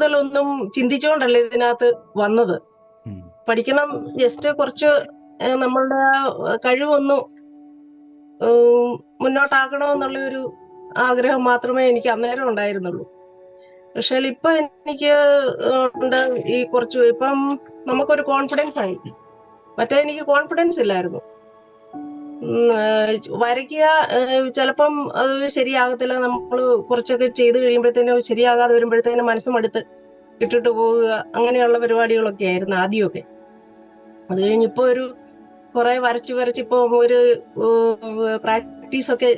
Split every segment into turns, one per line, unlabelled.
കൂടുതലൊന്നും ചിന്തിച്ചുകൊണ്ടല്ല ഇതിനകത്ത് വന്നത്. പഠിക്കണം, ജസ്റ്റ് കുറച്ച് നമ്മളുടെ കഴിവൊന്ന് മുന്നോട്ടാക്കണമെന്നുള്ള ഒരു ആഗ്രഹം മാത്രമേ എനിക്ക് അന്നേരം ഉണ്ടായിരുന്നുള്ളൂ. പക്ഷേ ഇപ്പൊ എനിക്ക് ഉണ്ട് ഈ കുറച്ച്, ഇപ്പം നമുക്കൊരു കോൺഫിഡൻസ് ആയി. മറ്റേ എനിക്ക് കോൺഫിഡൻസ് ഇല്ലായിരുന്നു. വരയ്ക്കുക ചിലപ്പം അത് ശരിയാകത്തില്ല. നമ്മൾ കുറച്ചൊക്കെ ചെയ്ത് കഴിയുമ്പോഴത്തേനും ശരിയാകാതെ വരുമ്പോഴത്തേനും മനസ്സ് മടുത്ത് ഇട്ടിട്ട് പോവുക, അങ്ങനെയുള്ള പരിപാടികളൊക്കെ ആയിരുന്നു ആദ്യമൊക്കെ. അത് കഴിഞ്ഞിപ്പോ ഒരു കുറെ വരച്ചിപ്പോ ഒരു പ്രാക്ടീസ് ഒക്കെ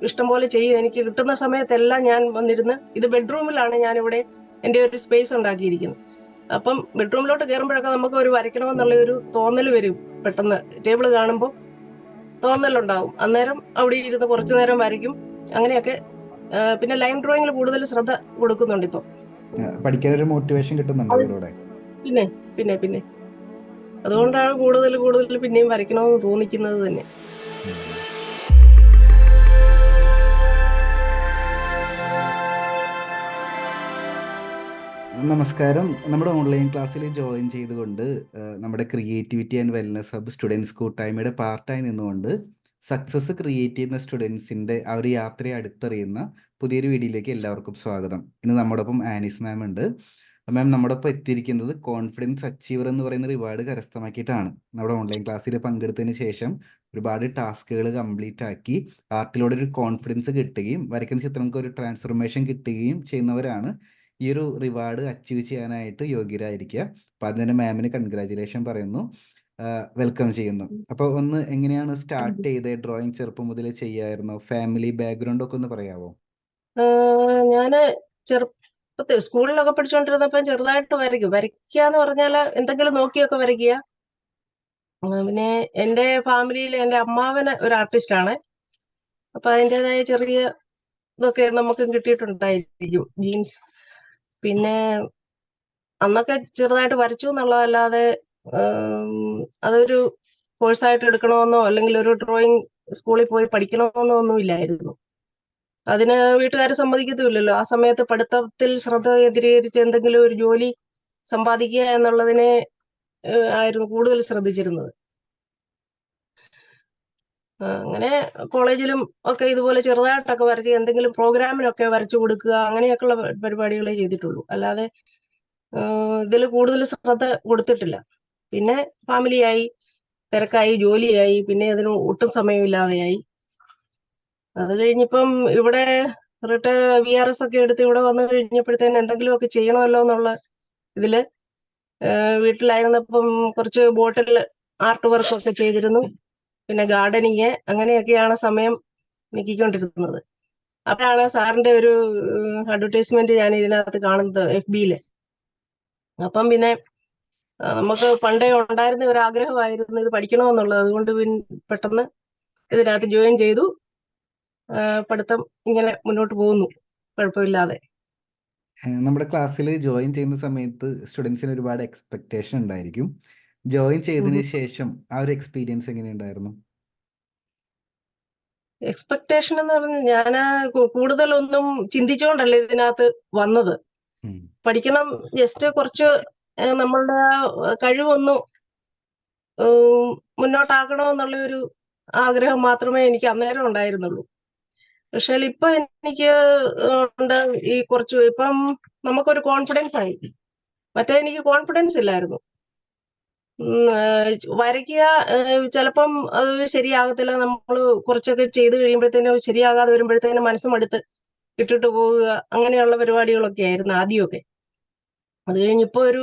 ഇഷ്ടംപോലെ ചെയ്യും. എനിക്ക് കിട്ടുന്ന സമയത്തെല്ലാം ഞാൻ വന്നിരുന്ന്, ഇത് ബെഡ്റൂമിലാണ് ഞാനിവിടെ എൻ്റെ ഒരു സ്പേസ് ഉണ്ടാക്കിയിരിക്കുന്നത്. അപ്പം ബെഡ്റൂമിലോട്ട് കയറുമ്പോഴൊക്കെ നമുക്ക് ഒരു വരയ്ക്കണമെന്നുള്ള ഒരു തോന്നൽ വരും. പെട്ടെന്ന് ടേബിൾ കാണുമ്പോൾ തോന്നലുണ്ടാവും. അന്നേരം അവിടെ ഇരുന്ന് കുറച്ചു നേരം വരയ്ക്കും, അങ്ങനെയൊക്കെ. പിന്നെ ലൈൻ ഡ്രോയിങ്ങിൽ കൂടുതൽ ശ്രദ്ധ കൊടുക്കുന്നുണ്ട് ഇപ്പൊ.
പഠിക്കാനൊരു മോട്ടിവേഷൻ കിട്ടുന്നുണ്ട് അതിലൂടെ.
പിന്നെ പിന്നെ പിന്നെ അതുകൊണ്ടാണ് കൂടുതൽ പിന്നെയും വരയ്ക്കണമെന്ന് തോന്നിക്കുന്നത് തന്നെ.
നമസ്കാരം. നമ്മുടെ ഓൺലൈൻ ക്ലാസ്സിൽ ജോയിൻ ചെയ്തുകൊണ്ട് നമ്മുടെ creativity and wellness hub students കൂട്ടായ്മയുടെ പാർട്ടായി നിന്നുകൊണ്ട് സക്സസ് ക്രിയേറ്റ് ചെയ്യുന്ന സ്റ്റുഡൻസിൻ്റെ ആ ഒരു യാത്രയെ അടുത്തറിയുന്ന പുതിയൊരു വീഡിയോയിലേക്ക് എല്ലാവർക്കും സ്വാഗതം. ഇന്ന് നമ്മോടൊപ്പം ആനിസ് മാം ഉണ്ട്. മാം നമ്മോടൊപ്പം എത്തിയിരിക്കുന്നത് കോൺഫിഡൻസ് അച്ചീവർ എന്ന് പറയുന്ന റിവാർഡ് കരസ്ഥമാക്കിയിട്ടാണ്. നമ്മുടെ ഓൺലൈൻ ക്ലാസ്സിൽ പങ്കെടുത്തതിന് ശേഷം ഒരുപാട് ടാസ്കുകൾ കംപ്ലീറ്റ് ആക്കി ആർട്ടിലൂടെ ഒരു കോൺഫിഡൻസ് കിട്ടുകയും വരയ്ക്കുന്ന ചിത്രങ്ങൾക്ക് ഒരു ട്രാൻസ്ഫോർമേഷൻ കിട്ടുകയും ചെയ്യുന്നവരാണ് ഈ ഒരു റിവാർഡ് അച്ചീവ് ചെയ്യാനായിട്ട് യോഗ്യരായിരിക്കുക. അപ്പം അതിന് മാമിന് കൺഗ്രാജുലേഷൻ പറയുന്നു, വെൽക്കം ചെയ്യുന്നു. അപ്പോൾ ഒന്ന് എങ്ങനെയാണ് സ്റ്റാർട്ട് ചെയ്തത്? ഡ്രോയിങ് ചെറുപ്പം മുതൽ ചെയ്യായിരുന്നോ? ഫാമിലി ബാക്ക്ഗ്രൗണ്ട് ഒക്കെ ഒന്ന് പറയാമോ?
ഞാന് ചെറുപ്പത്തിൽ സ്കൂളിലൊക്കെ പഠിച്ചുകൊണ്ടിരുന്നപ്പം ചെറുതായിട്ട് വരയ്ക്കാന്ന് പറഞ്ഞാൽ എന്തെങ്കിലും നോക്കിയൊക്കെ വരയ്ക്കുക. പിന്നെ എൻ്റെ ഫാമിലിയിൽ എൻ്റെ അമ്മാവന് ഒരു ആർട്ടിസ്റ്റാണ്. അപ്പൊ അതിൻ്റെതായ ചെറിയ ഇതൊക്കെ നമുക്കും കിട്ടിയിട്ടുണ്ടായിരിക്കും, ജീൻസ്. പിന്നെ അന്നൊക്കെ ചെറുതായിട്ട് വരച്ചു എന്നുള്ളതല്ലാതെ അതൊരു കോഴ്സായിട്ട് എടുക്കണമെന്നോ അല്ലെങ്കിൽ ഒരു ഡ്രോയിങ് സ്കൂളിൽ പോയി പഠിക്കണമെന്നോ ഒന്നും ഇല്ലായിരുന്നു. അതിന് വീട്ടുകാർ സമ്മതിക്കത്തുമില്ലല്ലോ. ആ സമയത്ത് പഠിത്തത്തിൽ ശ്രദ്ധ കേന്ദ്രീകരിച്ച് എന്തെങ്കിലും ഒരു ജോലി സമ്പാദിക്കുക എന്നുള്ളതിനെ ആയിരുന്നു കൂടുതൽ ശ്രദ്ധിച്ചിരുന്നത്. അങ്ങനെ കോളേജിലും ഒക്കെ ഇതുപോലെ ചെറുതായിട്ടൊക്കെ വരച്ച് എന്തെങ്കിലും പ്രോഗ്രാമിനൊക്കെ വരച്ചു കൊടുക്കുക, അങ്ങനെയൊക്കെയുള്ള പരിപാടികളെ ചെയ്തിട്ടുള്ളൂ. അല്ലാതെ ഇതിൽ കൂടുതൽ ശ്രദ്ധ കൊടുത്തിട്ടില്ല. പിന്നെ ഫാമിലിയായി, തിരക്കായി, ജോലിയായി, പിന്നെ അതിന് ഒട്ടും സമയമില്ലാതെയായി. അത് കഴിഞ്ഞിപ്പം ഇവിടെ VRS ഒക്കെ എടുത്ത് ഇവിടെ വന്നു കഴിഞ്ഞപ്പോഴത്തേന് എന്തെങ്കിലുമൊക്കെ ചെയ്യണമല്ലോ എന്നുള്ള ഇതില് വീട്ടിലായിരുന്നപ്പം കുറച്ച് ബോട്ടിൽ ആർട്ട് വർക്കൊക്കെ ചെയ്തിരുന്നു. പിന്നെ ഗാർഡനിങ്, അങ്ങനെയൊക്കെയാണ് സമയം നീക്കിക്കൊണ്ടിരുന്നത്. അപ്പോഴാണ് സാറിന്റെ ഒരു അഡ്വർടൈസ്മെന്റ് ഞാൻ ഇതിനകത്ത് കാണുന്നത്, FB-യില്. അപ്പം പിന്നെ നമുക്ക് പണ്ടേ ഉണ്ടായിരുന്ന ഒരു ആഗ്രഹമായിരുന്നു ഇത് പഠിക്കണമെന്നുള്ളത്. അതുകൊണ്ട് പെട്ടെന്ന് ഇതിനകത്ത് ജോയിൻ ചെയ്തു. പഠിത്തം ഇങ്ങനെ മുന്നോട്ട് പോകുന്നു കുഴപ്പമില്ലാതെ.
നമ്മുടെ ക്ലാസ്സിൽ ജോയിൻ ചെയ്യുന്ന സമയത്ത് സ്റ്റുഡൻസിന് ഒരുപാട് എക്സ്പെക്ടേഷൻ ഉണ്ടായിരിക്കും. ജോയിൻ ചെയ്തതിന് ശേഷം ആ ഒരു എക്സ്പീരിയൻസ് എങ്ങനെയുണ്ടായിരുന്നു?
എക്സ്പെക്ടേഷൻ എന്ന് പറഞ്ഞാൽ ഞാൻ കൂടുതലൊന്നും ചിന്തിച്ചുകൊണ്ടല്ല ഇതിനകത്ത് വന്നത്. പഠിക്കണം, ജസ്റ്റ് കുറച്ച് നമ്മളുടെ കഴിവൊന്ന് മുന്നോട്ടാക്കണമെന്നുള്ള ഒരു ആഗ്രഹം മാത്രമേ എനിക്ക് അന്നേരം ഉണ്ടായിരുന്നുള്ളൂ. പക്ഷേ ഇപ്പൊ എനിക്ക് ഉണ്ട് ഈ കുറച്ച്, ഇപ്പം നമുക്കൊരു കോൺഫിഡൻസ് ആയി. മറ്റേ എനിക്ക് കോൺഫിഡൻസ് ഇല്ലായിരുന്നു. വരയ്ക്കുക ചിലപ്പം അത് ശരിയാകത്തില്ല. നമ്മൾ കുറച്ചൊക്കെ ചെയ്ത് കഴിയുമ്പോഴത്തേനും ശരിയാകാതെ വരുമ്പോഴത്തേനും മനസ്സ് മടുത്ത് ഇട്ടിട്ട് പോവുക, അങ്ങനെയുള്ള പരിപാടികളൊക്കെ ആയിരുന്നു ആദ്യമൊക്കെ. അത് കഴിഞ്ഞിപ്പോ ഒരു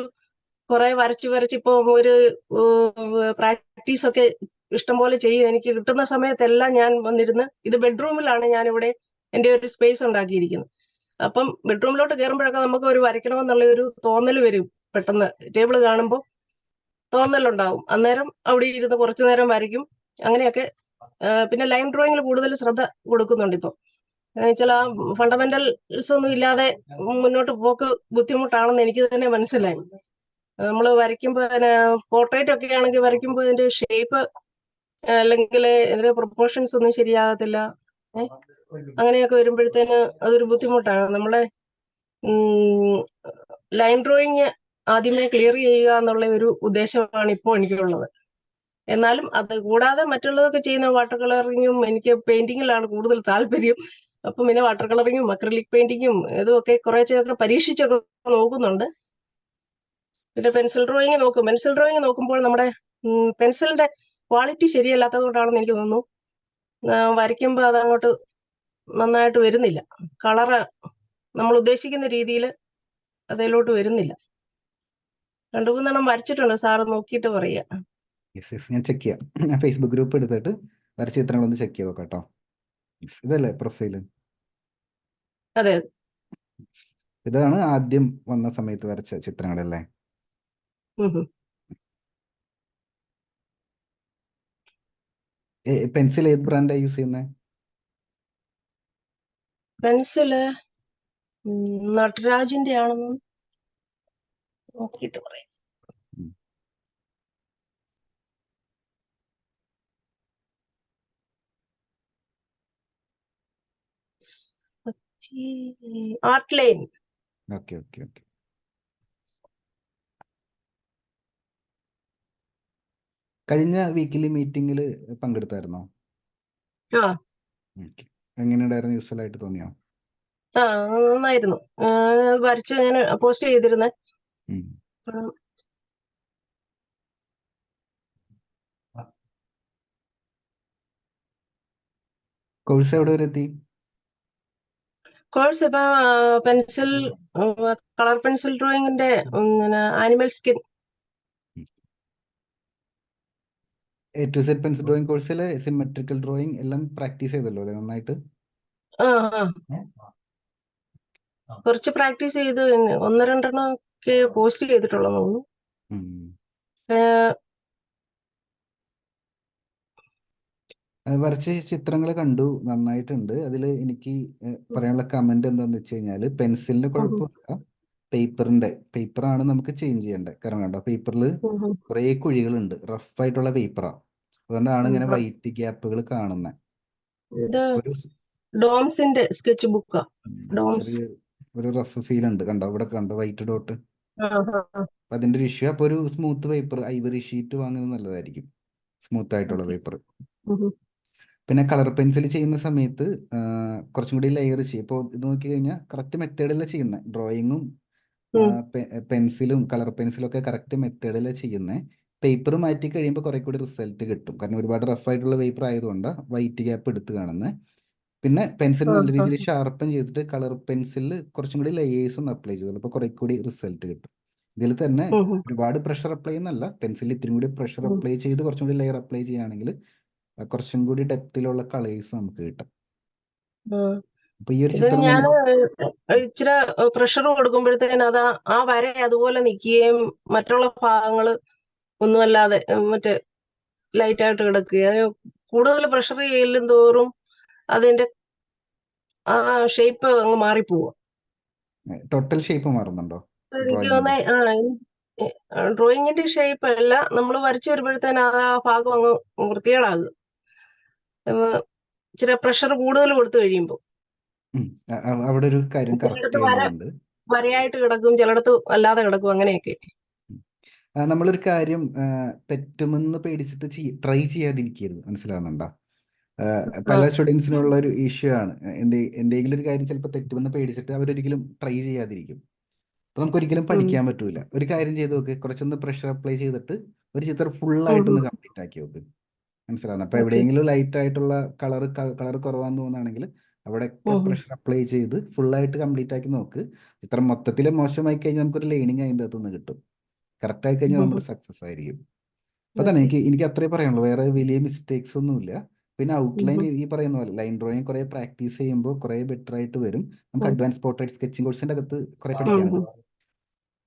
കുറെ വരച്ചിപ്പോ ഒരു പ്രാക്ടീസ് ഒക്കെ ഇഷ്ടംപോലെ ചെയ്യും. എനിക്ക് കിട്ടുന്ന സമയത്തെല്ലാം ഞാൻ വന്നിരുന്ന്, ഇത് ബെഡ്റൂമിലാണ് ഞാനിവിടെ എൻ്റെ ഒരു സ്പേസ് ഉണ്ടാക്കിയിരിക്കുന്നത്. അപ്പം ബെഡ്റൂമിലോട്ട് കയറുമ്പോഴൊക്കെ നമുക്ക് ഒരു വരയ്ക്കണമെന്നുള്ള ഒരു തോന്നൽ വരും. പെട്ടെന്ന് ടേബിൾ കാണുമ്പോൾ തോന്നലുണ്ടാവും. അന്നേരം അവിടെ ഇരുന്ന് കുറച്ചു നേരം വരയ്ക്കും, അങ്ങനെയൊക്കെ. പിന്നെ ലൈൻ ഡ്രോയിങ്ങിൽ കൂടുതൽ ശ്രദ്ധ കൊടുക്കുന്നുണ്ട് ഇപ്പം. ചില ഫണ്ടമെന്റൽസ് ഒന്നും ഇല്ലാതെ മുന്നോട്ട് പോക്ക് ബുദ്ധിമുട്ടാണെന്ന് എനിക്ക് തന്നെ മനസ്സിലായി. നമ്മൾ വരയ്ക്കുമ്പോൾ പോർട്രേറ്റ് ഒക്കെ ആണെങ്കിൽ വരയ്ക്കുമ്പോൾ അതിന്റെ ഷേപ്പ് അല്ലെങ്കിൽ ഇതിന്റെ പ്രൊപ്പോർഷൻസ് ഒന്നും ശരിയാകത്തില്ല. അങ്ങനെയൊക്കെ വരുമ്പോഴത്തേന് അതൊരു ബുദ്ധിമുട്ടാണ്. നമ്മളെ ലൈൻ ഡ്രോയിങ് ആദ്യമേ ക്ലിയർ ചെയ്യുക എന്നുള്ള ഒരു ഉദ്ദേശമാണ് ഇപ്പോൾ എനിക്കുള്ളത്. എന്നാലും അത് കൂടാതെ മറ്റുള്ളതൊക്കെ ചെയ്യുന്ന വാട്ടർ കളറിങ്ങും, എനിക്ക് പെയിന്റിങ്ങിലാണ് കൂടുതൽ താല്പര്യം. അപ്പം പിന്നെ വാട്ടർ കളറിങ്ങും അക്രലിക് പെയിന്റിങ്ങും ഇതുമൊക്കെ കുറേശ്ശെയൊക്കെ പരീക്ഷിച്ചൊക്കെ നോക്കുന്നുണ്ട്. പിന്നെ പെൻസിൽ ഡ്രോയിങ് നോക്കും. പെൻസിൽ ഡ്രോയിങ് നോക്കുമ്പോൾ നമ്മുടെ പെൻസിലിന്റെ ക്വാളിറ്റി ശരിയല്ലാത്തത് കൊണ്ടാണെന്ന് എനിക്ക് തോന്നുന്നു വരയ്ക്കുമ്പോൾ അതങ്ങോട്ട് നന്നായിട്ട് വരുന്നില്ല. കളറ് നമ്മൾ ഉദ്ദേശിക്കുന്ന രീതിയിൽ അതിലോട്ട് വരുന്നില്ല. 2-3 എണ്ണം വരച്ചിട്ടുണ്ട്. സാറ് നോക്കിയിട്ട് പറയുക.
യെസ് യെസ്, ഞാൻ ചെക്ക് ചെയ്യാം. ഞാൻ ഫേസ്ബുക്ക് ഗ്രൂപ്പ് എടുത്തിട്ട് വരച്ച ചിത്രങ്ങളൊന്ന് ചെക്ക് ചെയ്ത് നോക്കാം കേട്ടോ. ഇതല്ലേ പ്രൊഫൈല്?
അതെ.
ഇതാണ് ആദ്യം വന്ന സമയത്ത് വരച്ച ചിത്രങ്ങളല്ലേ? പെൻസിൽ ഏത് ബ്രാൻഡാണ് യൂസ് ചെയ്യുന്നത്?
പെൻസില് നട്രാജിന്റെ ആണെന്ന് നോക്കിയിട്ട് പറയാം. Art line.
Okay okay okay. കഴിഞ്ഞ വീക്കിലി മീറ്റിംഗിൽ പങ്കെടുത്തായിരുന്നോ?
ആ
എങ്ങനെയുണ്ടായിരുന്നു? യൂസ്ഫുൾ ആയിട്ട് തോന്നിയോ?
നന്നായിരുന്നു. വരച്ച് ഞാൻ പോസ്റ്റ് ചെയ്തിരുന്നേ.
കോഴ്സ് എവിടെ വരെ എത്തി?
കോഴ്സ് ഇപ്പൊ പെൻസിൽ, കളർ പെൻസിൽ ഡ്രോയിങ്ങിന്റെ animal skin.
A to Z pencil drawing കോഴ്സിൽ സിമെട്രിക്കൽ ഡ്രോയിങ് എല്ലാം പ്രാക്ടീസ് ചെയ്തല്ലോ അല്ലേ നന്നായിട്ട്?
കുറച്ച് പ്രാക്ടീസ് ചെയ്ത് 1-2 എണ്ണം ഒക്കെ പോസ്റ്റ് ചെയ്തിട്ടുള്ളൂ തോന്നുന്നു.
വരച്ച ചിത്രങ്ങൾ കണ്ടു, നന്നായിട്ടുണ്ട്. അതിൽ എനിക്ക് പറയാനുള്ള കമന്റ് എന്താന്ന് വെച്ച് കഴിഞ്ഞാൽ, പെൻസിലിന്റെ കുഴപ്പമില്ല, പേപ്പറാണ് നമുക്ക് ചേഞ്ച് ചെയ്യേണ്ടത്. കാരണം കണ്ടോ, പേപ്പറിൽ കുറേ കുഴികളുണ്ട്, റഫ് ആയിട്ടുള്ള പേപ്പറാണ്. അതുകൊണ്ടാണ് ഇങ്ങനെ വൈറ്റ് ഗ്യാപ്പുകൾ കാണുന്നത്.
ഇത് ഡോംസിന്റെ സ്കെച്ച് ബുക്കാ.
ചെറിയ ഒരു റഫ് ഫീൽ ഉണ്ട്. കണ്ടോ, ഇവിടെ കണ്ടോ വൈറ്റ് ഡോട്ട്? അതിന്റെ ഒരു ഇഷ്യൂ. അപ്പൊ ഒരു സ്മൂത്ത് പേപ്പർ, ഐവറി ഷീറ്റ് വാങ്ങുന്നത് നല്ലതായിരിക്കും, സ്മൂത്ത് ആയിട്ടുള്ള പേപ്പർ. പിന്നെ കളർ പെൻസിൽ ചെയ്യുന്ന സമയത്ത് കുറച്ചും കൂടി ലെയർ ചെയ്യും. ഇപ്പോൾ ഇത് നോക്കി കഴിഞ്ഞാൽ കറക്റ്റ് മെത്തേഡിലാണ് ചെയ്യുന്നത്. ഡ്രോയിങ്ങും പെൻസിലും കളർ പെൻസിലും ഒക്കെ കറക്റ്റ് മെത്തേഡിലാണ് ചെയ്യുന്നത്. പേപ്പർ മാറ്റി കഴിയുമ്പോൾ കുറെ കൂടി റിസൾട്ട് കിട്ടും. കാരണം ഒരുപാട് റഫ് ആയിട്ടുള്ള പേപ്പർ ആയതുകൊണ്ട് വൈറ്റ് ഗ്യാപ്പ് എടുത്ത് കാണുന്നത്. പിന്നെ പെൻസിൽ നല്ല രീതിയിൽ ഷാർപ്പൻ ചെയ്തിട്ട് കളർ പെൻസിലിൽ കുറച്ചും കൂടി ലെയേഴ്സ് ഒന്ന് അപ്ലൈ ചെയ്തു, അപ്പോൾ കുറെ കൂടി റിസൾട്ട് കിട്ടും. ഇതിൽ തന്നെ ഒരുപാട് പ്രഷർ അപ്ലൈ എന്നല്ല, പെൻസിലിൽ ഇത്തിരി കൂടി പ്രഷർ അപ്ലൈ ചെയ്ത് കുറച്ചും കൂടി ലെയർ അപ്ലൈ ചെയ്യുകയാണെങ്കിൽ കുറച്ചും കൂടി ഡെപ്തിലുള്ള കളേഴ്സ് നമുക്ക് കിട്ടും. അപ്പൊ ഈ ഒരു ചിത്രം
ഞാൻ ഇച്ചിരി പ്രഷർ കൊടുക്കുമ്പോഴത്തേന് അത് ആ വര അതുപോലെ നിൽക്കുകയും മറ്റുള്ള ഭാഗങ്ങള് ഒന്നുമല്ലാതെ മറ്റേ ലൈറ്റായിട്ട് കിടക്കുകയും, കൂടുതൽ പ്രഷർ ചെയ്യലും തോറും അതിന്റെ ആ ഷേപ്പ് അങ്ങ് മാറിപ്പോവുക.
ടോട്ടൽ ഷേപ്പ് മാറുന്നുണ്ടോ?
ഡ്രോയിങ്ങിന്റെ ഷേപ്പ് അല്ല, നമ്മൾ വരച്ചു വരുമ്പോഴത്തേന് ആ ഭാഗം അങ്ങ് വൃത്തികേടാകുക, ഇച്ചിരി പ്രഷർ കൂടുതൽ കൊടുത്തു കഴിയുമ്പോ.
അവിടെ ഒരു കാര്യം കറക്റ്റ് ചെയ്യേണ്ടതുണ്ട്.
വരയായിട്ട് കിടക്കും, ചിലടത്ത് അല്ലാതെ കിടക്കും, അങ്ങനെയൊക്കെ.
നമ്മളൊരു കാര്യം തെറ്റുമെന്ന് പേടിച്ചിട്ട് ട്രൈ ചെയ്യാതിരിക്കരുത്, മനസ്സിലാവുന്നുണ്ടോ? പല സ്റ്റുഡൻസിനുള്ള ഒരു ഇഷ്യൂ ആണ്. എന്തെങ്കിലും ഒരു കാര്യം ചിലപ്പോൾ തെറ്റുമെന്ന് പേടിച്ചിട്ട് അവരൊരിക്കലും ട്രൈ ചെയ്യാതിരിക്കും. അപ്പൊ നമുക്കൊരിക്കലും പഠിക്കാൻ പറ്റൂല. ഒരു കാര്യം ചെയ്ത് നോക്ക്, കുറച്ചൊന്ന് പ്രഷർ അപ്ലൈ ചെയ്തിട്ട് ഒരു ചിത്രം ഫുള്ളായിട്ടൊന്ന് കംപ്ലീറ്റ് ആക്കി നോക്ക്, മനസ്സിലാവുന്നു? അപ്പൊ എവിടെയെങ്കിലും ലൈറ്റ് ആയിട്ടുള്ള കളർ കുറവാന്ന് തോന്നുകയാണെങ്കിൽ അവിടെയൊക്കെ പ്രഷർ അപ്ലൈ ചെയ്ത് ഫുള്ളായിട്ട് കംപ്ലീറ്റ് ആക്കി നോക്ക്. ചിത്രം മൊത്തത്തിൽ മോശമായി കഴിഞ്ഞാൽ നമുക്കൊരു ലേണിംഗ് അതിൻ്റെ അകത്തുനിന്ന് കിട്ടും. കറക്റ്റ് ആയി കഴിഞ്ഞാൽ നമ്മൾ സക്സസ് ആയിരിക്കും. അപ്പൊ തന്നെ എനിക്ക് അത്രേ പറയാനുള്ളൂ. വേറെ വലിയ മിസ്റ്റേക്സ് ഒന്നുമില്ല. പിന്നെ ഔട്ട്ലൈൻ ഈ പറയുന്ന പോലെ ലൈൻ ഡ്രോയിങ് കുറെ പ്രാക്ടീസ് ചെയ്യുമ്പോൾ കുറെ ബെറ്റർ ആയിട്ട് വരും. നമുക്ക് അഡ്വാൻസ് പോർട്രേറ്റ് സ്കെച്ചിങ് കോഴ്സിന്റെ അകത്ത് കുറെ പഠിക്കാനുണ്ട്.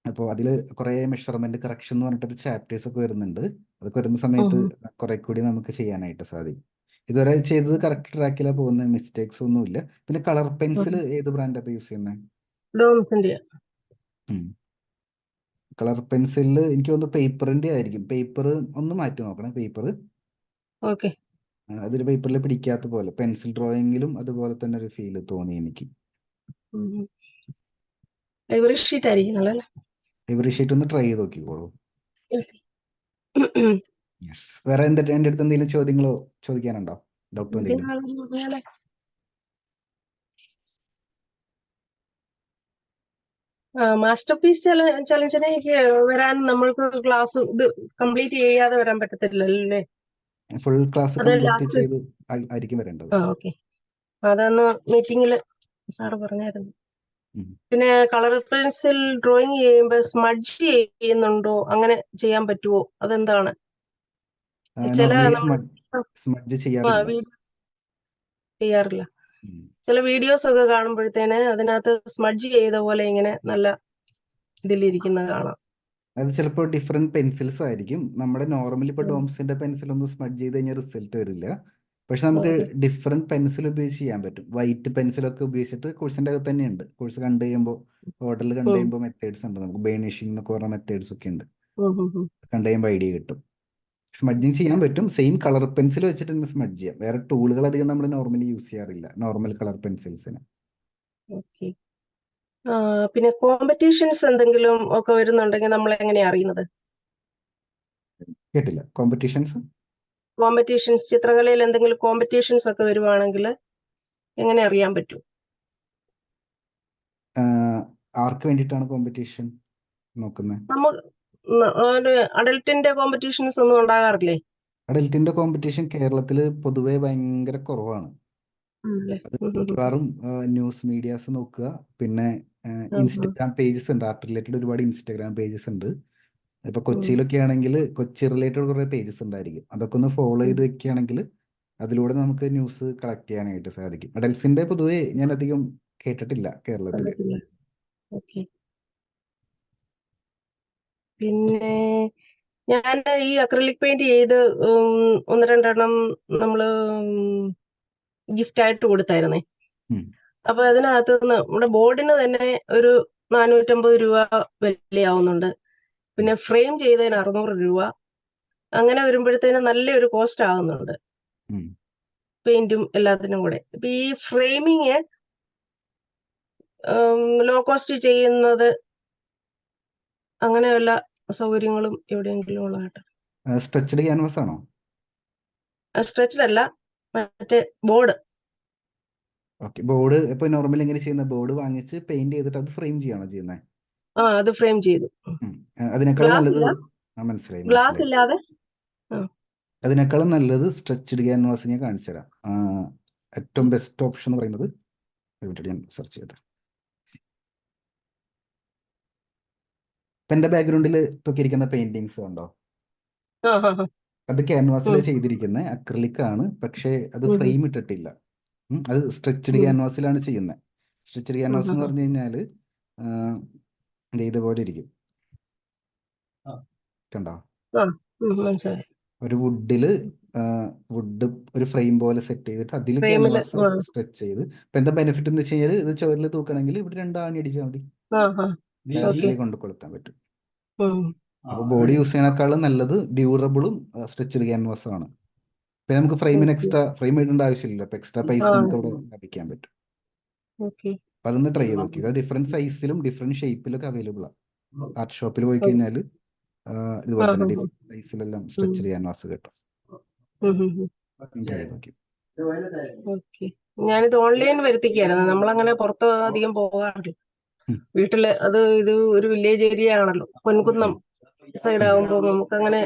അപ്പോൾ അതിൽ കുറെ മെഷർമെന്റ് കറക്ഷൻ എന്ന് പറഞ്ഞിട്ടൊരു ചാപ്റ്റേഴ്സ് ഒക്കെ വരുന്നുണ്ട്. അതൊക്കെ വരുന്ന സമയത്ത് കുറെ കൂടി നമുക്ക് ചെയ്യാനായിട്ട് സാധിക്കും. ഇതുവരെ ചെയ്തത് കറക്റ്റ് ട്രാക്കിലാണ് പോകുന്നത്, മിസ്റ്റേക്സ് ഒന്നുമില്ല. പിന്നെ കളർ പെൻസിൽ ഏത് ബ്രാൻഡാണ് യൂസ് ചെയ്യുന്നത്? കളർ പെൻസിലിൽ എനിക്ക് തോന്നുന്നു പേപ്പറിന്റെ ആയിരിക്കും. പേപ്പർ ഒന്ന് മാറ്റി നോക്കണേ, പേപ്പർ അതൊരു പേപ്പറിൽ പിടിക്കാത്ത പോലെ. പെൻസിൽ ഡ്രോയിങ്ങിലും അതുപോലെ തന്നെ ഒരു ഫീല് തോന്നി എനിക്ക്.
ഐവറി ഷീറ്റ് ആയിരിക്കും നല്ലല്ലേ?
ഐവറി ഷീറ്റ് ഒന്ന് ട്രൈ ചെയ്ത് നോക്കിക്കോളൂ. യെസ്. വേറെ എൻ്റെ അടുത്ത് എന്തെങ്കിലും ചോദ്യങ്ങളോ ചോദിക്കാനുണ്ടോ? ഡൗട്ട് എന്തെങ്കിലും?
മാസ്റ്റർ പീസ് ചലഞ്ചിനെ വരാൻ നമ്മൾക്ക് ക്ലാസ് ഇത് കംപ്ലീറ്റ് ചെയ്യാതെ വരാൻ പറ്റത്തില്ലല്ലേ?
ഫുൾ ക്ലാസ്
അത്
കംപ്ലീറ്റ്
ലാസ്റ്റ്.
ചെയ്ത് ആയിരിക്കും വരേണ്ടത്.
ഓക്കെ. അതന്ന് മീറ്റിംഗിൽ സാറ് പറഞ്ഞായിരുന്നു.
ഉം.
പിന്നെ കളർ പെൻസിൽ ഡ്രോയിങ് ചെയ്യുമ്പോൾ സ്മഡ്ജ് ചെയ്യുന്നുണ്ടോ? അങ്ങനെ ചെയ്യാൻ പറ്റുമോ? അതെന്താണ്? ചില
നോർമലി സ്മഡ്ജ് ചെയ്യാറില്ല.
ചെയ്യാറില്ല.
ഉം.
ചില വീഡിയോസ് ഒക്കെ കാണുമ്പോഴത്തേന് അതിനകത്ത് സ്മഡ്ജ് ചെയ്ത പോലെ ഇങ്ങനെ നല്ല ഇതിലിരിക്കുന്നത് കാണാം.
അത് ചിലപ്പോൾ ഡിഫറെന്റ് പെൻസിൽസ് ആയിരിക്കും. നമ്മുടെ നോർമലി ഇപ്പോൾ ഡോംസിന്റെ പെൻസിൽ ഒന്നും സ്മഡ്ജ് ചെയ്ത് കഴിഞ്ഞാൽ റിസൾട്ട് വരില്ല. പക്ഷെ നമുക്ക് ഡിഫറെന്റ് പെൻസിൽ ഉപയോഗിച്ച് ചെയ്യാൻ പറ്റും. വൈറ്റ് പെൻസിലൊക്കെ ഉപയോഗിച്ചിട്ട് കോഴ്സിന്റെ അകത്ത് തന്നെയുണ്ട്. കോഴ്സ് കണ്ടു കഴിയുമ്പോൾ ഹോട്ടലിൽ കണ്ടു കഴിയുമ്പോൾ മെത്തേഡ്സ് ഉണ്ട്. നമുക്ക് ബേണിഷിംഗ് എന്നൊക്കെ പറഞ്ഞ മെത്തേഡ്സ് ഒക്കെ ഉണ്ട്. കണ്ടു കഴിയുമ്പോൾ ഐഡിയ കിട്ടും. സ്മഡ്ജിങ് ചെയ്യാൻ പറ്റും. സെയിം കളർ പെൻസിൽ വെച്ചിട്ട് തന്നെ സ്മഡ്ജ് ചെയ്യാം. വേറെ ടൂളുകൾ അധികം നമ്മൾ നോർമലി യൂസ് ചെയ്യാറില്ല നോർമൽ കളർ പെൻസിൽസിന്.
ഓക്കെ. പിന്നെ കോമ്പറ്റീഷൻസ് എന്തെങ്കിലും ഒക്കെ വരുന്നുണ്ടെങ്കിൽ നമ്മൾ എങ്ങനെയാ അറിയുന്നത്?
കേട്ടില്ല. കോമ്പറ്റീഷൻസ്
ചിത്രകലയിൽ എന്തെങ്കിലും കോമ്പറ്റീഷൻസ് ഒക്കെ വരുവാണെങ്കിൽ എങ്ങനെ അറിയാൻ പറ്റും?
ആർക്ക് വേണ്ടിയിട്ടാണ് കോമ്പറ്റീഷൻ നോക്കുന്നത്?
നമുക്ക് അഡൽട്ടിന്റെ കോമ്പറ്റീഷൻസ് ഒന്നും ഉണ്ടാകാറില്ലേ?
അഡൽട്ടിന്റെ കോമ്പറ്റീഷൻ കേരളത്തിൽ പൊതുവെ ഭയങ്കര കുറവാണ്. അത് മിക്കവാറും ന്യൂസ് മീഡിയാസ് നോക്കുക. പിന്നെ ഇൻസ്റ്റഗ്രാം പേജസ് ഉണ്ട്. ആർട്ട് റിലേറ്റഡ് ഒരുപാട് ഇൻസ്റ്റഗ്രാം പേജസ് ഉണ്ട്. ഇപ്പൊ കൊച്ചിയിലൊക്കെ ആണെങ്കിൽ കൊച്ചി റിലേറ്റഡ് കുറെ പേജസ് ഉണ്ടായിരിക്കും. അതൊക്കെ ഒന്ന് ഫോളോ ചെയ്ത് വെക്കുകയാണെങ്കിൽ അതിലൂടെ നമുക്ക് ന്യൂസ് കളക്ട് ചെയ്യാനായിട്ട് സാധിക്കും. അഡൽസിന്റെ പൊതുവെ ഞാൻ അധികം കേട്ടിട്ടില്ല കേരളത്തില്.
ഓക്കെ. പിന്നെ ഞാൻ ഈ അക്രിലിക് പെയിന്റ് ചെയ്ത് 1-2 നമ്മള് ഗിഫ്റ്റ് ആയിട്ട് കൊടുത്തായിരുന്നേ. അപ്പൊ അതിനകത്ത് നമ്മുടെ ബോർഡിന് തന്നെ ഒരു 450 രൂപ വിലയാവുന്നുണ്ട്. പിന്നെ ഫ്രെയിം ചെയ്തതിന് 600 രൂപ. അങ്ങനെ വരുമ്പോഴത്തേനും നല്ലൊരു കോസ്റ്റ് ആകുന്നുണ്ട്, പെയിന്റും എല്ലാത്തിനും കൂടെ. അപ്പൊ ഈ ഫ്രെയിമിങ് ലോ കോസ്റ്റ് ചെയ്യുന്നത് അങ്ങനെ വല്ല സൗകര്യങ്ങളും എവിടെയെങ്കിലും ഉള്ളതായിട്ട്?
സ്ട്രെച്ച്ഡ് ക്യാൻവാസ് ആണോ?
സ്ട്രെച്ച്ഡ് അല്ല, മറ്റേ ബോർഡ്.
ഓക്കെ. ബോർഡ് ഇപ്പൊ നോർമലി എങ്ങനെ ചെയ്യുന്നത്? ബോർഡ് വാങ്ങിച്ച് പെയിന്റ് ചെയ്തിട്ട് അത് ഫ്രെയിം ചെയ്യാണോ ചെയ്യുന്നത്?
അത് ഫ്രെയിം ചെയ്തു.
അതിനേക്കാളും നല്ലത് മനസ്സിലായി.
ഗ്ലാസ് ഇല്ലാതെ.
അതിനേക്കാളും നല്ലത് സ്ട്രെച്ച്ഡ് ക്യാൻവാസ് ഞാൻ കാണിച്ചു തരാം. ഏറ്റവും ബെസ്റ്റ് ഓപ്ഷൻ എന്ന് പറയുന്നത് ഞാൻ സെർച്ച് ചെയ്തത്. എന്റെ ബാക്ക്ഗ്രൗണ്ടിൽ ഇരിക്കുന്ന പെയിന്റിങ്സ് ഉണ്ടോ? അത് ക്യാൻവാസിൽ ചെയ്തിരിക്കുന്നത് അക്രിലിക് ആണ്. പക്ഷേ അത് ഫ്രെയിം ഇട്ടിട്ടില്ല. അത് സ്ട്രെച്ച്ഡ് ക്യാൻവാസിലാണ് ചെയ്യുന്നത്. സ്ട്രെച്ച്ഡ് ക്യാൻവാസ് എന്ന് പറഞ്ഞു കഴിഞ്ഞാൽ ഇതുപോലെ ഇരിക്കും. കണ്ടോ?
മനസ്സിലായി.
ഒരു വുഡ് ഒരു ഫ്രെയിം പോലെ സെറ്റ് ചെയ്തിട്ട് അതിൽ ക്യാൻവാസ് സ്ട്രെച്ച് ചെയ്ത്. ഇപ്പൊ എന്താ ബെനിഫിറ്റ് എന്ന് വെച്ച് കഴിഞ്ഞാൽ ഇത് ചുവരിൽ തൂക്കണമെങ്കിൽ ഇവിടെ 2 ആണി അടിച്ചാൽ മതി, ഇതിലേക്ക് കൊണ്ട് കൊളുത്താൻ പറ്റും. അപ്പൊ ബോഡി യൂസ് ചെയ്യണേക്കാളും നല്ലത് ഡ്യൂറബിളും സ്ട്രെച്ച്ഡ് ക്യാൻവാസും ആണ്. ഇപ്പൊ നമുക്ക് ഫ്രെയിമിന് എക്സ്ട്രാ ഫ്രെയിം ഇടേണ്ട ആവശ്യമില്ല. അപ്പൊ എക്സ്ട്രാ പൈസ നമുക്ക് അവിടെ ലഭിക്കാൻ പറ്റും. അപ്പൊ അതൊന്ന് ട്രൈ ചെയ്ത് നോക്കി. അത് ഡിഫറെന്റ് സൈസിലും ഡിഫറെന്റ് ഷേപ്പിലൊക്കെ അവൈലബിൾ ആണ്. ആർട്ട് ഷോപ്പിൽ പോയി കഴിഞ്ഞാൽ ഇതുപോലെ തന്നെ ഡിഫറെന്റ് സൈസിലെല്ലാം സ്ട്രെച്ച്ഡ് ക്യാൻവാസ് കിട്ടും. ട്രൈ ചെയ്ത് നോക്കി.
ഞാനിത് ഓൺലൈൻ വരുത്തിക്കായിരുന്നു. നമ്മളങ്ങനെ പുറത്ത് അധികം പോകാറില്ല. വീട്ടില് ഇത് ഒരു വില്ലേജ് ഏരിയ ആണല്ലോ, പൊൻകുന്നം സൈഡ് ആകുമ്പോ നമുക്കങ്ങനെ.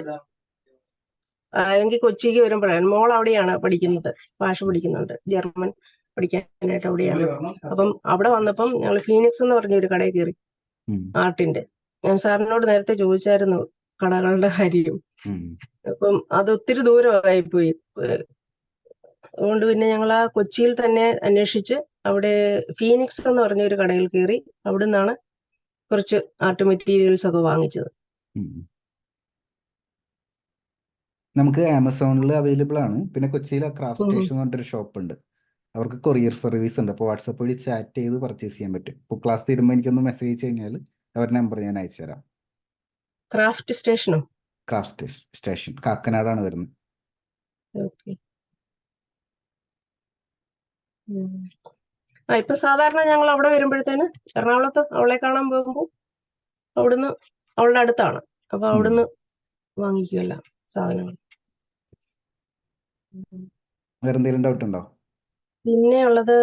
അല്ലെങ്കിൽ കൊച്ചിക്ക് വരുമ്പോഴാണ്, മോൾ അവിടെയാണ് പഠിക്കുന്നത്, ഭാഷ പഠിക്കുന്നുണ്ട്, ജർമ്മൻ പഠിക്കാനായിട്ട് അവിടെയാണ്. അപ്പം അവിടെ വന്നപ്പം ഞങ്ങൾ ഫീനിക്സ് എന്ന് പറഞ്ഞ ഒരു കടയിൽ കയറി, ആർട്ടിന്റെ. ഞാൻ സാറിനോട് നേരത്തെ ചോദിച്ചായിരുന്നു കടകളുടെ കാര്യം. അപ്പം അത് ഒത്തിരി ദൂരമായി പോയി. അതുകൊണ്ട് പിന്നെ ഞങ്ങൾ ആ കൊച്ചിയിൽ തന്നെ അന്വേഷിച്ച് അവിടെ ഫീനിക്സ് എന്ന് പറഞ്ഞ ഒരു കടയിൽ കയറി. അവിടെ നിന്നാണ് കുറച്ച് ആർട്ട് മെറ്റീരിയൽസ് ഒക്കെ വാങ്ങിച്ചത്.
നമുക്ക് ആമസോണിൽ അവൈലബിൾ ആണ്. പിന്നെ കൊച്ചിയിൽ ക്രാഫ്റ്റ് സ്റ്റേഷൻ എന്ന് പറഞ്ഞൊരു ഷോപ്പ് ഉണ്ട്. അവർക്ക് കൊറിയർ സർവീസ് ഉണ്ട്. അപ്പോൾ വാട്സപ്പ് വഴി ചാറ്റ് ചെയ്ത് പർച്ചേസ് ചെയ്യാൻ പറ്റും. ഇപ്പോൾ ക്ലാസ് തീരുമ്പോൾ എനിക്കൊന്ന് മെസ്സേജ് കഴിഞ്ഞാൽ അവരുടെ നമ്പർ ഞാൻ അയച്ചു തരാം.
ക്രാഫ്റ്റ് സ്റ്റേഷനോ?
ക്രാഫ്റ്റ് സ്റ്റേഷൻ കാക്കനാടാണ് വരുന്നത്.
ഇപ്പൊ സാധാരണ ഞങ്ങൾ അവിടെ വരുമ്പോഴത്തേന് എറണാകുളത്ത് അവളെ കാണാൻ പോകുമ്പോൾ അവിടുന്ന്, അവളുടെ അടുത്താണ്, അപ്പൊ
ഉം.
അവിടുന്ന് വാങ്ങിക്കുമല്ല സാധനങ്ങൾ.
വേറെ എന്തെങ്കിലും ഡൗട്ട് ഉണ്ടോ?
പിന്നെ ഉള്ളത്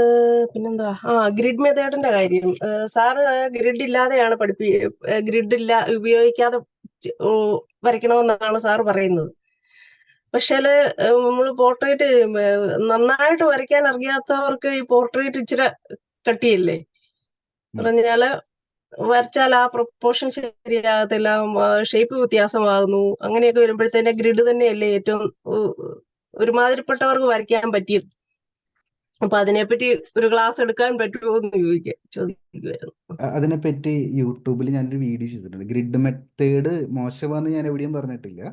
പിന്നെന്താ, ഗ്രിഡ് മെത്തേഡിന്റെ കാര്യം. സാറ് ഗ്രിഡ് ഇല്ലാതെയാണ് ഗ്രിഡ് ഉപയോഗിക്കാതെ വരയ്ക്കണമെന്നാണ് സാറ് പറയുന്നത്. പക്ഷേ നമ്മൾ പോർട്രേറ്റ് നന്നായിട്ട് വരയ്ക്കാൻ അറിയാത്തവർക്ക് ഈ പോർട്രേറ്റ് ഇച്ചിരി കട്ടിയല്ലേ, പറഞ്ഞാല് വരച്ചാൽ ആ പ്രൊപ്പോർഷൻ ശരിയാകത്തില്ല, ഷേപ്പ് വ്യത്യാസമാകുന്നു. അങ്ങനെയൊക്കെ വരുമ്പോഴത്തേനെ ഗ്രിഡ് തന്നെയല്ലേ ഏറ്റവും ഒരുമാതിരിപ്പെട്ടവർക്ക് വരയ്ക്കാൻ പറ്റിയത്. അപ്പൊ അതിനെപ്പറ്റി ഒരു ക്ലാസ് എടുക്കാൻ പറ്റുമോ എന്ന് ചോദിക്കുമായിരുന്നു.
അതിനെപ്പറ്റി യൂട്യൂബിൽ ഞാനൊരു വീഡിയോ ചെയ്തിട്ടുണ്ട്. ഗ്രിഡ് മെത്തേഡ് മോശമാണെന്ന് ഞാൻ എവിടെയും പറഞ്ഞിട്ടില്ല.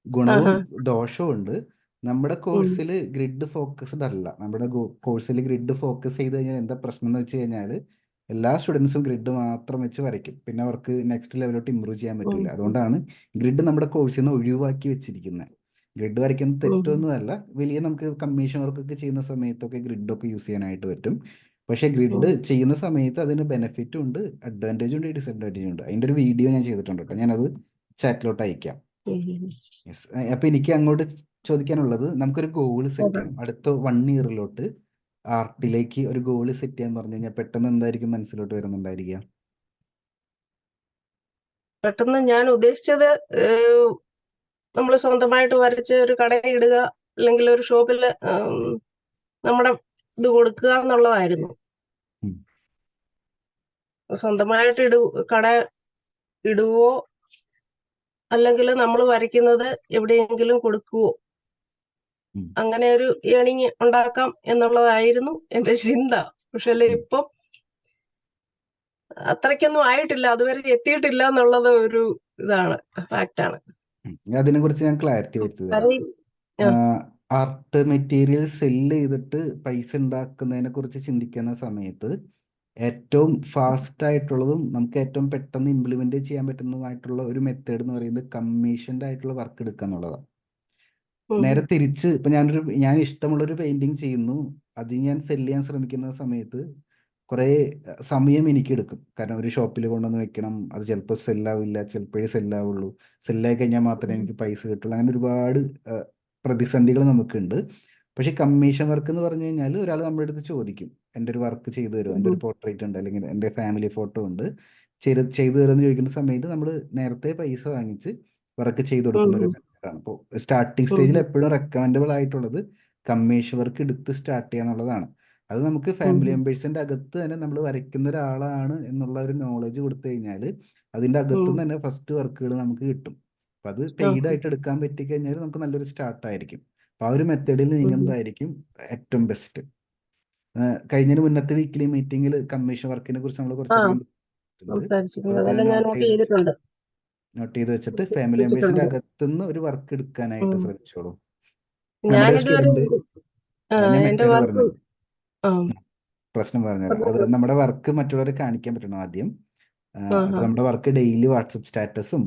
ഗുണവും ദോഷവും ഉണ്ട്. നമ്മുടെ കോഴ്സിൽ ഗ്രിഡ് ഫോക്കസ്ഡ് അല്ല. നമ്മുടെ കോഴ്സിൽ ഗ്രിഡ് ഫോക്കസ് ചെയ്ത് കഴിഞ്ഞാൽ എന്താ പ്രശ്നം എന്ന് വെച്ച് കഴിഞ്ഞാൽ എല്ലാ സ്റ്റുഡൻസും ഗ്രിഡ് മാത്രം വെച്ച് വരയ്ക്കും. പിന്നെ അവർക്ക് നെക്സ്റ്റ് ലെവലോട്ട് ഇമ്പ്രൂവ് ചെയ്യാൻ പറ്റില്ല. അതുകൊണ്ടാണ് ഗ്രിഡ് നമ്മുടെ കോഴ്സിൽ നിന്ന് ഒഴിവാക്കി വെച്ചിരിക്കുന്നത്. ഗ്രിഡ് വരയ്ക്കുന്നത് തെറ്റൊന്നുമല്ല. വലിയ നമുക്ക് കമ്മീഷൻ വർക്കൊക്കെ ചെയ്യുന്ന സമയത്തൊക്കെ ഗ്രിഡൊക്കെ യൂസ് ചെയ്യാനായിട്ട് പറ്റും. പക്ഷേ ഗ്രിഡ് ചെയ്യുന്ന സമയത്ത് അതിന് ബെനിഫിറ്റും ഉണ്ട്, അഡ്വാൻറ്റേജും ഉണ്ട്, ഡിസഡ്വാൻറ്റേജും ഉണ്ട്. അതിൻ്റെ ഒരു വീഡിയോ ഞാൻ ചെയ്തിട്ടുണ്ട് കേട്ടോ. ഞാനത് ചാറ്റിലോട്ട് അയക്കാം. യെസ്. അപ്പോൾ എനിക്ക് അങ്ങോട്ട് ചോദിക്കാനുള്ളത്, നമുക്കൊരു ഗോൾ സെറ്റ് ചെയ്യണം. അടുത്ത 1 ഇയറിലോട്ട് ആർട്ടിലേക്ക് ഒരു ഗോൾ സെറ്റ് ചെയ്യാൻ പറഞ്ഞു കഴിഞ്ഞാൽ പെട്ടെന്ന് എന്തായിരിക്കും മനസ്സിലോട്ട് വരുന്നുണ്ടായിരിക്കുക?
പെട്ടെന്ന് ഞാൻ ഉദ്ദേശിച്ചത് നമ്മൾ സ്വന്തമായിട്ട് വരച്ച് ഒരു കടയിടുക, അല്ലെങ്കിൽ ഒരു ഷോപ്പിൽ നമ്മുടെ ഇത് കൊടുക്കുക എന്നുള്ളതായിരുന്നു. സ്വന്തമായിട്ട് കട ഇടുവോ അല്ലെങ്കിൽ നമ്മൾ വരയ്ക്കുന്നത് എവിടെയെങ്കിലും കൊടുക്കുവോ, അങ്ങനെ ഒരു ഏണിങ് ഉണ്ടാക്കാം എന്നുള്ളതായിരുന്നു എന്റെ ചിന്ത. പക്ഷെ ഇപ്പം അത്രയ്ക്കൊന്നും ആയിട്ടില്ല, അതുവരെ എത്തിയിട്ടില്ല എന്നുള്ളത് ഒരു ഇതാണ്, ഫാക്റ്റാണ്.
അതിനെ കുറിച്ച് ഞാൻ ക്ലാരിറ്റി വരുത്തി തരാം. ആർട്ട് മെറ്റീരിയൽ സെല്ല് ചെയ്തിട്ട് പൈസ ഉണ്ടാക്കുന്നതിനെ കുറിച്ച് ചിന്തിക്കുന്ന സമയത്ത് ഏറ്റവും ഫാസ്റ്റ് ആയിട്ടുള്ളതും നമുക്ക് ഏറ്റവും പെട്ടെന്ന് ഇംപ്ലിമെന്റ് ചെയ്യാൻ പറ്റുന്നതുമായിട്ടുള്ള ഒരു മെത്തേഡ് എന്ന് പറയുന്നത് കമ്മീഷൻഡ് ആയിട്ടുള്ള വർക്ക് എടുക്കുക എന്നുള്ളതാണ്. നേരെ തിരിച്ച് ഇപ്പൊ ഞാൻ ഇഷ്ടമുള്ളൊരു പെയിന്റിങ് ചെയ്യുന്നു, അത് ഞാൻ സെല് ചെയ്യാൻ ശ്രമിക്കുന്ന സമയത്ത് കുറേ സമയം എനിക്ക് എടുക്കും. കാരണം ഒരു ഷോപ്പിൽ കൊണ്ടുവന്ന് വെക്കണം, അത് ചിലപ്പോൾ സെല്ലാവില്ല, ചിലപ്പോഴേ സെല്ലാവുള്ളൂ, സെല്ലായി കഴിഞ്ഞാൽ മാത്രമേ എനിക്ക് പൈസ കിട്ടുള്ളൂ. അങ്ങനെ ഒരുപാട് പ്രതിസന്ധികൾ നമുക്കുണ്ട്. പക്ഷെ കമ്മീഷൻ വർക്ക് എന്ന് പറഞ്ഞു കഴിഞ്ഞാൽ ഒരാൾ നമ്മുടെ അടുത്ത് ചോദിക്കും, എൻ്റെ ഒരു വർക്ക് ചെയ്തു തരുമോ, എൻ്റെ ഒരു പോർട്രേറ്റ് ഉണ്ട്, അല്ലെങ്കിൽ എൻ്റെ ഫാമിലി ഫോട്ടോ ഉണ്ട്, ചെയ്തു തരുമെന്ന് ചോദിക്കുന്ന സമയത്ത് നമ്മൾ നേരത്തെ പൈസ വാങ്ങിച്ച് വർക്ക് ചെയ്തു കൊടുക്കുന്ന ഒരു മെത്തേഡാണ്. അപ്പോൾ സ്റ്റാർട്ടിങ് സ്റ്റേജിൽ എപ്പോഴും റെക്കമെൻഡബിൾ ആയിട്ടുള്ളത് കമ്മീഷൻ വർക്ക് എടുത്ത് സ്റ്റാർട്ട് ചെയ്യുക എന്നുള്ളതാണ്. അത് നമുക്ക് ഫാമിലി മെമ്പേഴ്സിന്റെ അകത്ത് തന്നെ നമ്മൾ വരയ്ക്കുന്ന ഒരാളാണ് എന്നുള്ള ഒരു നോളജ് കൊടുത്തു കഴിഞ്ഞാൽ അതിന്റെ അകത്ത് നിന്ന് തന്നെ ഫസ്റ്റ് വർക്കുകൾ നമുക്ക് കിട്ടും. അപ്പൊ അത് പെയ്ഡ് ആയിട്ട് എടുക്കാൻ പറ്റിക്കഴിഞ്ഞാൽ നമുക്ക് നല്ലൊരു സ്റ്റാർട്ട് ആയിരിക്കും. അപ്പൊ ആ ഒരു മെത്തേഡിൽ നീങ്ങുന്നതായിരിക്കും ഏറ്റവും ബെസ്റ്റ്. കഴിഞ്ഞതിന് മുന്നത്തെ വീക്കിലി മീറ്റിംഗിൽ കമ്മീഷൻ വർക്കിനെ കുറിച്ച് നമ്മൾ കുറച്ചധികം നോട്ട് ചെയ്ത് വെച്ചിട്ട് ഫാമിലി മെമ്പേഴ്സിന്റെ അകത്തുനിന്ന് ഒരു വർക്ക് എടുക്കാനായിട്ട് ശ്രമിച്ചോളൂ. നമ്മുടെ സ്റ്റുഡന്റ് ഞാൻ മെത്തേഡ് പറഞ്ഞു പ്രശ്നം പറഞ്ഞുതരാം. അത് നമ്മുടെ വർക്ക് മറ്റുള്ളവരെ കാണിക്കാൻ പറ്റണം ആദ്യം. അപ്പൊ നമ്മുടെ വർക്ക് ഡെയിലി വാട്സപ്പ് സ്റ്റാറ്റസും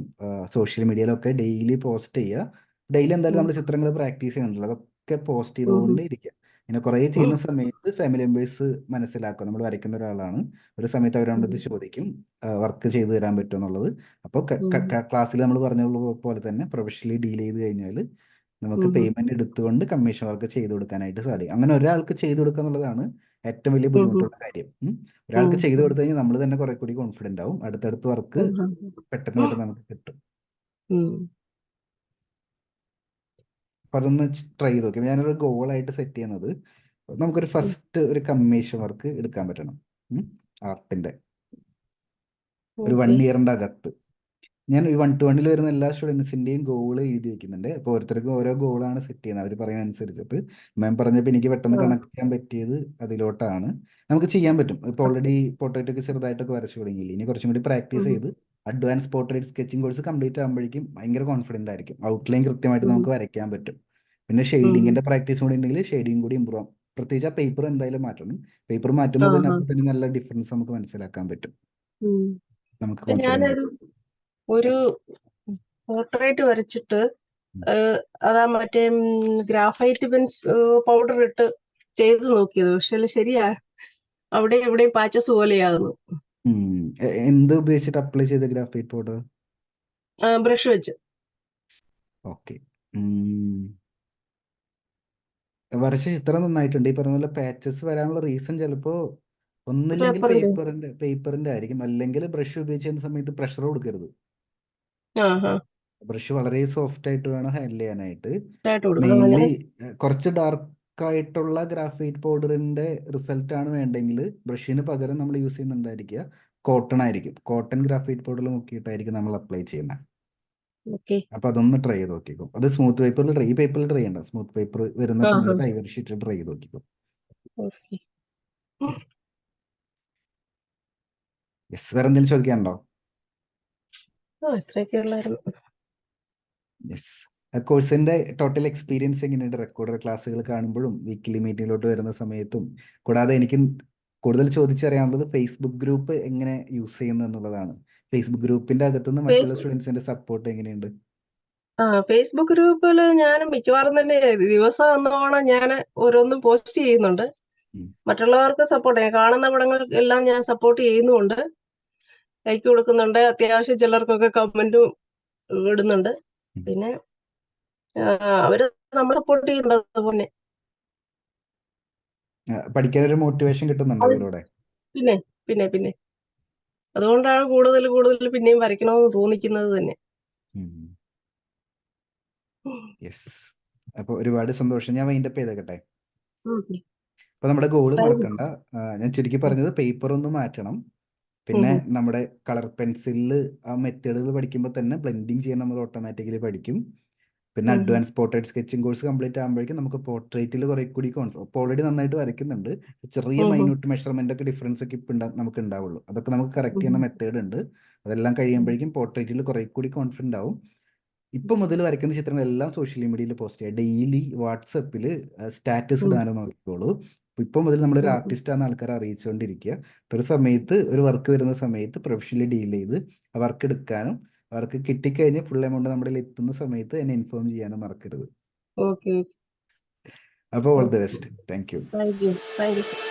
സോഷ്യൽ മീഡിയയിലൊക്കെ ഡെയിലി പോസ്റ്റ് ചെയ്യുക. ഡെയിലി എന്തായാലും നമ്മൾ ചിത്രങ്ങൾ പ്രാക്ടീസ് ചെയ്യുന്നുണ്ടല്ലോ, അതൊക്കെ പോസ്റ്റ് ചെയ്തുകൊണ്ട് ഇരിക്കുക. ഇങ്ങനെ കുറേ ചെയ്യുന്ന സമയത്ത് ഫാമിലി മെമ്പേഴ്സ് മനസ്സിലാക്കും നമ്മൾ വരയ്ക്കുന്ന ഒരാളാണ്. ഒരു സമയത്ത് അവരടുത്ത് ചോദിക്കും വർക്ക് ചെയ്തു തരാൻ പറ്റുമോ എന്നുള്ളത്. അപ്പോൾ ക്ലാസ്സിൽ നമ്മൾ പറഞ്ഞ പോലെ തന്നെ പ്രൊഫഷണലി ഡീൽ ചെയ്ത് കഴിഞ്ഞാൽ നമുക്ക് പേയ്മെന്റ് എടുത്തുകൊണ്ട് കമ്മീഷൻ വർക്ക് ചെയ്തു കൊടുക്കാനായിട്ട് സാധിക്കും. അങ്ങനെ ഒരാൾക്ക് ചെയ്തു കൊടുക്കുക എന്നുള്ളതാണ് ഏറ്റവും വലിയ ബുദ്ധിമുട്ടുള്ള കാര്യം. ഒരാൾക്ക് ചെയ്തു കൊടുത്തു കഴിഞ്ഞാൽ നമ്മൾ തന്നെ കുറെ കൂടി കോൺഫിഡന്റ് ആവും, അടുത്തടുത്ത് വർക്ക് പെട്ടെന്ന് പെട്ടെന്ന് നമുക്ക് കിട്ടും. അപ്പൊ അതൊന്ന് ട്രൈ ചെയ്ത് നോക്കി. ഞാനൊരു ഗോളായിട്ട് സെറ്റ് ചെയ്യുന്നത് നമുക്കൊരു ഫസ്റ്റ് ഒരു കമ്മീഷൻ വർക്ക് എടുക്കാൻ പറ്റണം ആർട്ടിന്റെ ഒരു 1 ഇയറിന്റെ അകത്ത്. ഞാൻ ഈ 1-to-1 വരുന്ന എല്ലാ സ്റ്റുഡൻസിന്റെയും ഗോൾ എഴുതി വെക്കുന്നുണ്ട്. അപ്പോൾ ഓരോരുത്തർക്കും ഓരോ ഗോളാണ് സെറ്റ് ചെയ്യുന്നത്. അവർ പറയുന്ന അനുസരിച്ചിട്ട് മാം പറഞ്ഞപ്പോൾ എനിക്ക് പെട്ടെന്ന് കണക്ട് ചെയ്യാൻ പറ്റിയത് അതിലോട്ടാണ്. നമുക്ക് ചെയ്യാൻ പറ്റും. ഇപ്പോൾ ഓൾറെഡി പോർട്രേറ്റ് ഒക്കെ ചെറുതായിട്ടൊക്കെ വരച്ചു തുടങ്ങിയില്ല. ഇനി കുറച്ചും കൂടി പ്രാക്ടീസ് ചെയ്ത് advance portrait sketching course complete ആകുമ്പോഴേക്കും ഭയങ്കര കോൺഫിഡന്റ് ആയിരിക്കും. ഔട്ട്ലൈൻ കൃത്യമായിട്ട് നമുക്ക് വരയ്ക്കാൻ പറ്റും. പിന്നെ ഷെയ്ഡിങ്ങിന്റെ പ്രാക്ടീസ് കൂടി ഉണ്ടെങ്കിൽ ഷെയ്ഡിങ് കൂടി ഇമ്പ്രൂവ് ആവും. പ്രത്യേകിച്ച് ആ പേപ്പർ എന്തായാലും മാറ്റണം. പേപ്പർ മാറ്റുമ്പോൾ തന്നെ അപ്പോൾ തന്നെ നല്ല ഡിഫറൻസ് നമുക്ക് മനസ്സിലാക്കാൻ പറ്റും. നമുക്ക് കോൺഫിഡൻസ്
ഒരു പോർട്രേറ്റ് വരച്ചിട്ട് അതാ മറ്റേ ഗ്രാഫൈറ്റ് പെൻസ് പൗഡർ ഇട്ട് ചെയ്ത് നോക്കിയത്. പക്ഷെ ശരിയാ, അവിടെ എവിടെയും പാച്ചസ് പോലെയാകുന്നു.
എന്ത് ഉപയോഗിച്ചിട്ട് അപ്ലൈ ചെയ്ത ഗ്രാഫൈറ്റ് പൗഡർ?
ബ്രഷ് വെച്ച്.
ഓക്കെ. വരച്ച ചിത്രം നന്നായിട്ടുണ്ട്. ഈ പറഞ്ഞ പോലെ പാച്ചസ് വരാനുള്ള റീസൺ ചിലപ്പോ ഒന്നില്ലെങ്കിൽ
പേപ്പറിന്റെ
പേപ്പറിന്റെ ആയിരിക്കും, അല്ലെങ്കിൽ ബ്രഷ് ഉപയോഗിച്ച് ചെയ്യുന്ന സമയത്ത് പ്രഷർ കൊടുക്കരുത്. ബ്രഷ് വളരെ സോഫ്റ്റ് ആയിട്ട് വേണം ഹാൻഡിൽ ചെയ്യാനായിട്ട്.
ആയിട്ട് കൊടുക്കണം.
മെയിൻലി
അങ്ങനെ
കുറച്ച് ഡാർക്ക് ആയിട്ടുള്ള ഗ്രാഫൈറ്റ് പൗഡറിന്റെ റിസൾട്ട് ആണ് വേണ്ടെങ്കിൽ ബ്രഷിന് പകരം നമ്മൾ യൂസ് ചെയ്യുന്നുണ്ടായിരിക്കുക കോട്ടൺ ആയിരിക്കും. കോട്ടൺ ഗ്രാഫൈറ്റ് പൗഡറിൽ മുക്കിയിട്ടായിരിക്കും നമ്മൾ അപ്ലൈ ചെയ്യുന്നത്.
ഓക്കെ.
അപ്പൊ അതൊന്ന് ട്രൈ ചെയ്ത് നോക്കിക്കോ. അത് സ്മൂത്ത് പേപ്പറിൽ ഈ പേപ്പറിൽ ട്രൈ ചെയ്യണ്ട, സ്മൂത്ത് പേപ്പർ വരുന്ന സമയത്ത് ഐവറി ഷീറ്റ് ട്രൈ ചെയ്ത് നോക്കിക്കോ.
ഓക്കെ.
യെസ്, വേറെ എന്തെങ്കിലും ചോദിക്കാനുണ്ടോ?
ഇത്രയൊക്കെ ഉള്ളായിരുന്നു.
യെസ്. കോഴ്സിന്റെ ടോട്ടൽ എക്സ്പീരിയൻസ് എങ്ങനെയുണ്ട്? റെക്കോർഡർ ക്ലാസ്സുകൾ കാണുമ്പോഴും വീക്കിലി മീറ്റിങ്ങിലോട്ട് വരുന്ന സമയത്തും, കൂടാതെ എനിക്ക് കൂടുതൽ ചോദിച്ചറിയാനുള്ളത് ഫേസ്ബുക്ക് ഗ്രൂപ്പ് എങ്ങനെ യൂസ് ചെയ്യുന്നു എന്നുള്ളതാണ്. ഫേസ്ബുക്ക് ഗ്രൂപ്പിന്റെ അകത്തുനിന്ന് മറ്റുള്ള സ്റ്റുഡൻസിന്റെ സപ്പോർട്ട് എങ്ങനെയുണ്ട്?
ഫേസ്ബുക്ക് ഗ്രൂപ്പിൽ ഞാൻ മിക്കവാറും തന്നെ ദിവസം എന്നോണം ഞാൻ ഓരോന്നും പോസ്റ്റ് ചെയ്യുന്നുണ്ട്. മറ്റുള്ളവർക്ക് സപ്പോർട്ട് ചെയ്യാം, കാണുന്ന പടങ്ങൾ എല്ലാം ഞാൻ സപ്പോർട്ട് ചെയ്യുന്നുമുണ്ട്, ലൈക്ക് കൊടുക്കുന്നുണ്ട്, അത്യാവശ്യം ചിലർക്കൊക്കെ കമന്റും ഇടുന്നുണ്ട്. പിന്നെ അവര് നമ്മൾ സപ്പോർട്ട് ചെയ്യുന്നുണ്ട്. അതുപോലെ
പഠിക്കാനൊരു മോട്ടിവേഷൻ കിട്ടുന്നുണ്ട് അതിലൂടെ.
പിന്നെ പിന്നെ പിന്നെ അതുകൊണ്ടാണ് കൂടുതൽ പിന്നെയും വരയ്ക്കണമെന്ന് തോന്നിക്കുന്നത് തന്നെ.
യെസ്. അപ്പൊ ഒരുപാട് സന്തോഷം. ഞാൻ വൈൻഡപ്പ് ചെയ്തേക്കട്ടെ.
ഓക്കെ.
അപ്പൊ നമ്മുടെ ഗോള് മറക്കണ്ട. ഞാൻ ചുരുക്കി പറഞ്ഞത് പേപ്പർ ഒന്ന് മാറ്റണം. പിന്നെ നമ്മുടെ കളർ പെൻസിലിൽ ആ മെത്തേഡുകൾ പഠിക്കുമ്പോൾ തന്നെ ബ്ലെൻഡിങ് ചെയ്യാൻ നമ്മൾ ഓട്ടോമാറ്റിക്കലി പഠിക്കും. പിന്നെ advance portrait sketching course complete ആകുമ്പോഴേക്കും നമുക്ക് പോർട്രേറ്റിൽ കുറെ കൂടി ഇപ്പോൾ ഓൾറെഡി നന്നായിട്ട് വരയ്ക്കുന്നുണ്ട്. ചെറിയ മൈന്യൂട്ട് മെഷർമെന്റ് ഒക്കെ ഡിഫറൻസ് ഒക്കെ ഇപ്പം നമുക്ക് ഉണ്ടാവുള്ളൂ. അതൊക്കെ നമുക്ക് കറക്റ്റ് ചെയ്യുന്ന മെത്തേഡ് ഉണ്ട്. അതെല്ലാം കഴിയുമ്പോഴേക്കും പോർട്രേറ്റിൽ കുറെ കൂടി കോൺഫിഡന്റ് ആവും. ഇപ്പൊ മുതൽ വരയ്ക്കുന്ന ചിത്രങ്ങളെല്ലാം സോഷ്യൽ മീഡിയയിൽ പോസ്റ്റ് ചെയ്യുക. ഡെയിലി വാട്സപ്പിൽ സ്റ്റാറ്റസ് ഇടാനും നോക്കിക്കോളൂ. ഇപ്പൊ മുതൽ നമ്മളൊരു ആർട്ടിസ്റ്റ് ആണ് ആൾക്കാരെ അറിയിച്ചുകൊണ്ടിരിക്കുക. ഒരു സമയത്ത് ഒരു വർക്ക് വരുന്ന സമയത്ത് പ്രൊഫഷണലി ഡീൽ ചെയ്ത് ആ വർക്ക് എടുക്കാനും വർക്ക് കിട്ടിക്കഴിഞ്ഞ് ഫുൾ എമൗണ്ട് നമ്മുടെ എത്തുന്ന സമയത്ത് എന്നെ ഇൻഫോം ചെയ്യാനും മറക്കരുത്.
ഓക്കെ.
അപ്പോൾ all the best. Thank you.
Thank you sir.